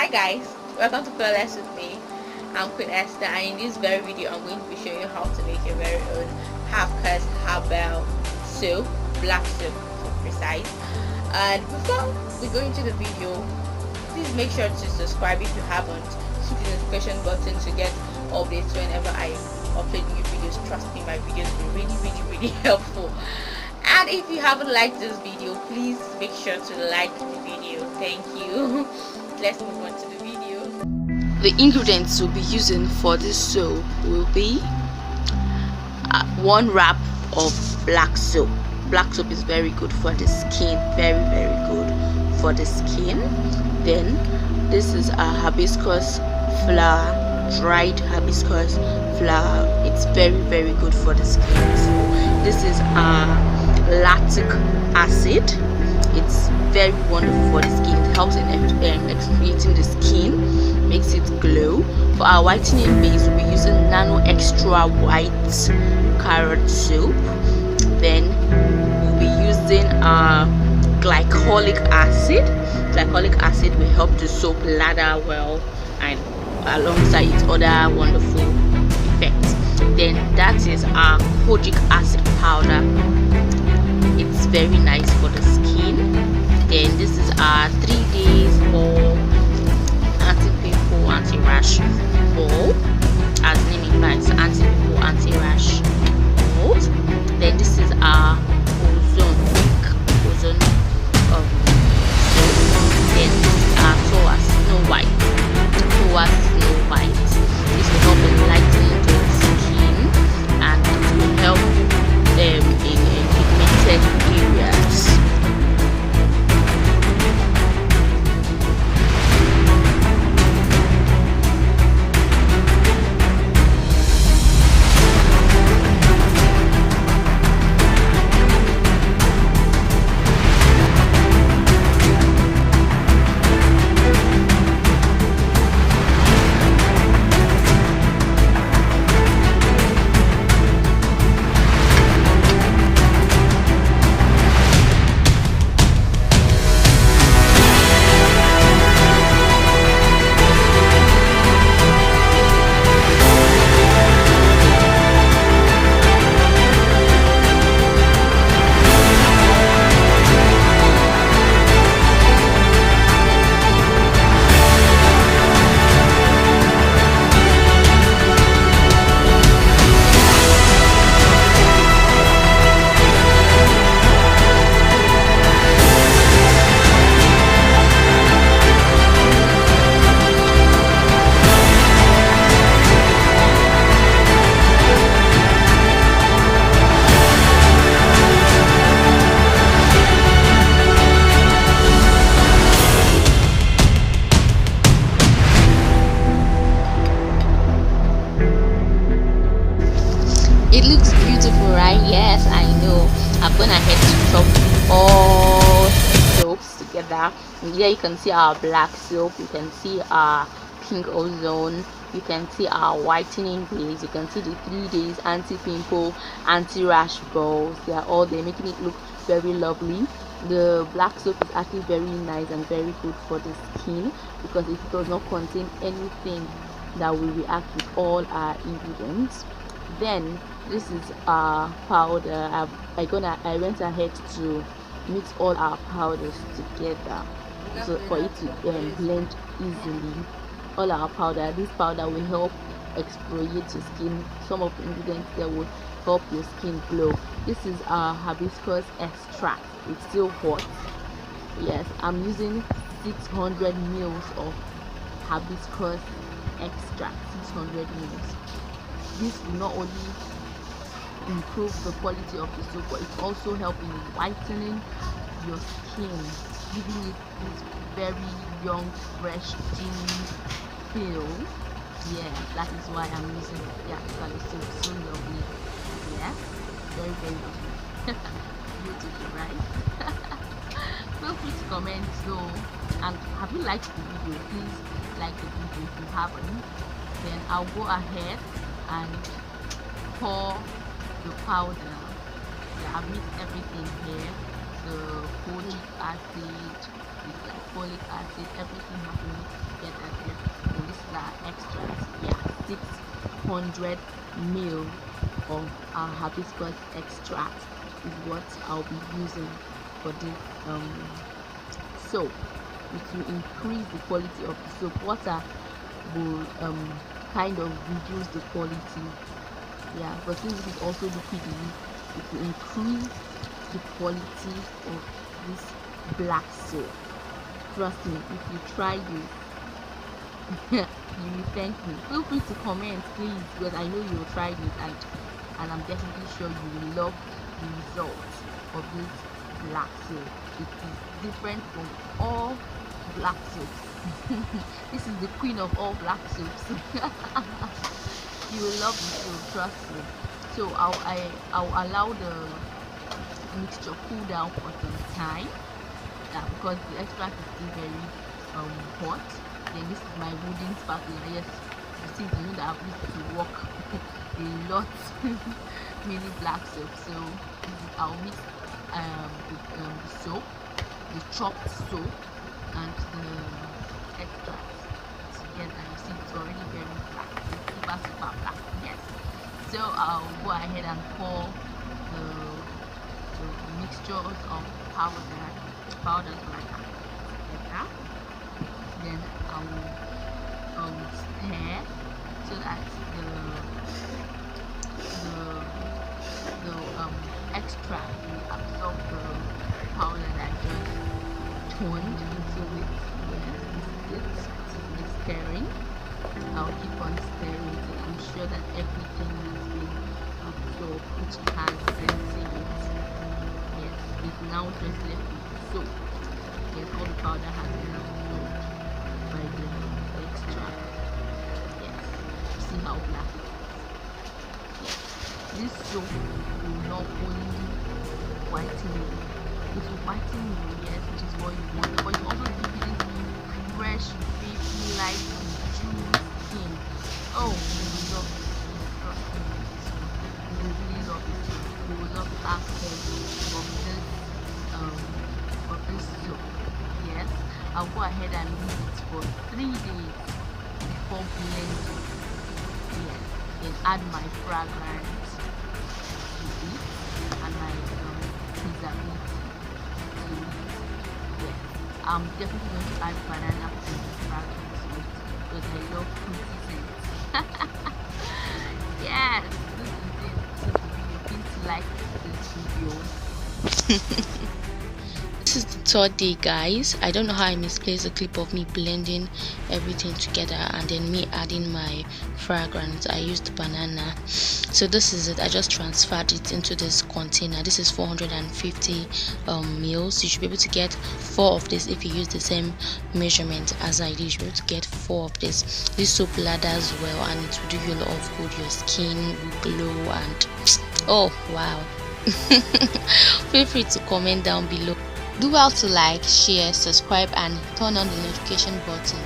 Hi guys, welcome to Fearless with me. I'm Queen Esther, and in this very video I'm going to be showing you how to make your very own hibiscus herbal soap, black soap to be precise. And before we go into the video, please make sure to subscribe if you haven't. Hit the notification button to get updates whenever I upload new videos. Trust me, my videos will be really helpful. And if you haven't liked this video, please make sure to like the video. Thank you. Let's move on to the video. The ingredients we'll be using for this soap will be 1 wrap of black soap. Black soap is very good for the skin, very good for the skin. Then this is a hibiscus flower, dried hibiscus flower. It's very good for the skin. So this is lactic acid. It's very wonderful for the skin. It helps in exfoliating the skin, makes it glow. For our whitening base, we'll be using nano extra white carrot soap. Then we'll be using glycolic acid. Glycolic acid will help the soap lather well and alongside its other wonderful effects. Then that is our kojic acid powder. It's very nice for the skin. Then this is our 3 days for anti-pimple, anti-rash ball, as the name implies, anti-pimple, anti-rash balls. Then this is our ozone soap. Then this is our towas snow white. This will help in lightening the skin and it will help in pigmented areas. It looks beautiful, right? Yes, I know. I'm gonna head to chop all soaps together. And here you can see our black soap, you can see our pink ozone, you can see our whitening base, you can see the 3 days anti-pimple, anti-rash balls. They are all there, making it look very lovely. The black soap is actually very nice and very good for the skin because it does not contain anything that will react with all our ingredients. Then this is our powder. I went ahead to mix all our powders together so for it to blend easily. All our powder, this powder will help exfoliate your skin. Some of the ingredients that will help your skin glow. This is our hibiscus extract. It's still hot. Yes, I'm using 600 mils of hibiscus extract. 600 mils. This will not only improve the quality of the soap, but it also helps in whitening your skin, giving it this very young, fresh, dewy feel. Yeah, that is why I'm using it. Yeah, because it's so lovely. Yeah, very lovely. Beautiful, right? Feel free to comment. So, and have you liked the video? Please like the video if you haven't. Then I'll go ahead and pour the powder. Yeah, I've mixed everything here. The kojic acid, the folic acid, everything has been mixed together there. So this is our extract. Yeah, 600 ml of our hibiscus extract is what I'll be using for this soap. It will increase the quality of the soap. Water will kind of reduce the quality. Yeah, but since it is also liquidy, it will increase the quality of this black soap. Trust me, if you try this, you will thank me. Feel free to comment, please, because I know you will try this, and I'm definitely sure you will love the results of this black soap. It is different from all black soaps. This is the queen of all black soaps. You will love the soap, trust me. So I'll allow the mixture cool down for some time, because the extract is still very hot. Then this is my wooden spatula. Yes, you see, you know that I've used to work a lot many black soap. So I'll mix the soap, the chopped soap, and the extract together. You see, it's already very black. It's super black. Yes. So I'll go ahead and pour the mixtures of powders like that. Then I will stir so that the extract will absorb the powder that I just toned into it. Yes, it's stirring. I'll keep on stirring to ensure that everything has been absorbed, which has plenty it. Yes, it's now just left with the soap. Yes, all the powder has been absorbed by the extract. Yes, see how black it is. Yes, this soap will not only whiten you, it will whiten you, yes, which is what you want, but it also give you this fresh, baby, light, juice skin. Oh, you will love it. Trust me, you will really love it. You will love the aspect of this soap. Yes, I'll go ahead and leave it for 3 days before blending. Yes, then add my fragrance to it and my preservative to it. Yes, I'm definitely going to add banana to the fragrance to it because I love fruity scents. Yes, this is it. So if you think to like this video. This is the third day, guys. I don't know how I misplaced a clip of me blending everything together and then me adding my fragrance. I used banana. So this is it. I just transferred it into this container. This is 450 mils. You should be able to get 4 of this if you use the same measurement as I did. You should be able to get 4 of this. This soap lathers well and it will do you a lot of good. Your skin will glow and oh wow. Feel free to comment down below. Do well to like, share, subscribe and turn on the notification button.